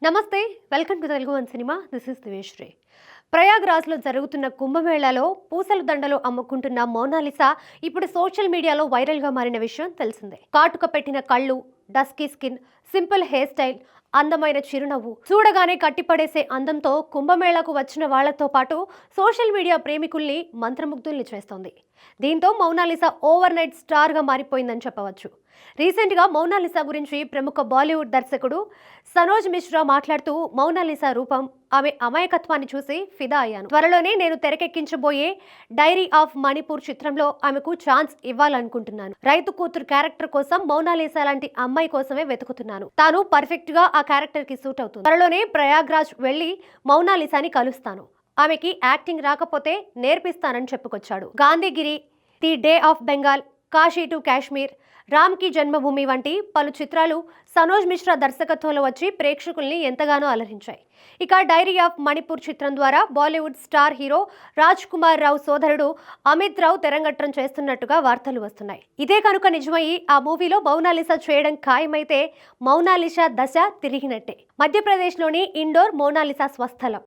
నమస్తే, welcome to Telugu one cinema. This is Diveshri. ప్రయాగ్రాజ్లో జరుగుతున్న కుంభమేళాలో పూసల దండలు అమ్ముకుంటున్న మోనాలిసా ఇప్పుడు సోషల్ మీడియాలో వైరల్గా మారిన విషయం తెలిసిందే. కాటుక పెట్టిన కళ్ళు, dusky skin, simple hair style, అందమైన చిరునవ్వు, చూడగానే కట్టిపడేసే అందంతో కుంభమేళాకు వచ్చిన వాళ్లతో పాటు సోషల్ మీడియా ప్రేమికుల్ని మంత్రముగ్ధుల్ని చేస్తోంది. దీంతో మోనాలిసా ఓవర్ నైట్ స్టార్గా మారిపోయిందని చెప్పవచ్చు. రీసెంట్గా మోనాలిసా గురించి ప్రముఖ బాలీవుడ్ దర్శకుడు సనోజ్ మిశ్రా మాట్లాడుతూ, మోనాలిసా రూపం, ఆమె అమాయకత్వాన్ని చూసి ఫిదా అయ్యాను. త్వరలోనే నేను తెరకెక్కించబోయే డైరీ ఆఫ్ మణిపూర్ చిత్రంలో ఆమెకు ఛాన్స్ ఇవ్వాలనుకుంటున్నాను. రైతు కూతురు క్యారెక్టర్ కోసం మోనాలిసా లాంటి అమ్మాయి కోసమే వెతుకుతున్నాను. తాను పర్ఫెక్ట్ గా ఆ క్యారెక్టర్ కి సూట్ అవుతుంది. త్వరలోనే ప్రయాగ్రాజ్ వెళ్లి మోనాలిసాని కలుస్తాను. ఆమెకి యాక్టింగ్ రాకపోతే నేర్పిస్తానని చెప్పుకొచ్చాడు. Gandhigiri, the day of Bengal, Kashi to Kashmir, Ram కి జన్మభూమి వంటి పలు చిత్రాలు సనోజ్ మిశ్రా దర్శకత్వంలో వచ్చి ప్రేక్షకుల్ని ఎంతగానో అలరించాయి. ఇక డైరీ ఆఫ్ మణిపూర్ చిత్రం ద్వారా బాలీవుడ్ స్టార్ హీరో రాజ్ కుమార్ రావు సోదరుడు అమిత్ రావు తెరంగట్రం చేస్తున్నట్టుగా వార్తలు వస్తున్నాయి. ఇదే కనుక నిజమయ్యి ఆ మూవీలో మోనాలిసా చేయడం ఖాయమైతే మోనాలిసా దశ తిరిగినట్టే. మధ్యప్రదేశ్లోని ఇండోర్ మోనాలిసా స్వస్థలం.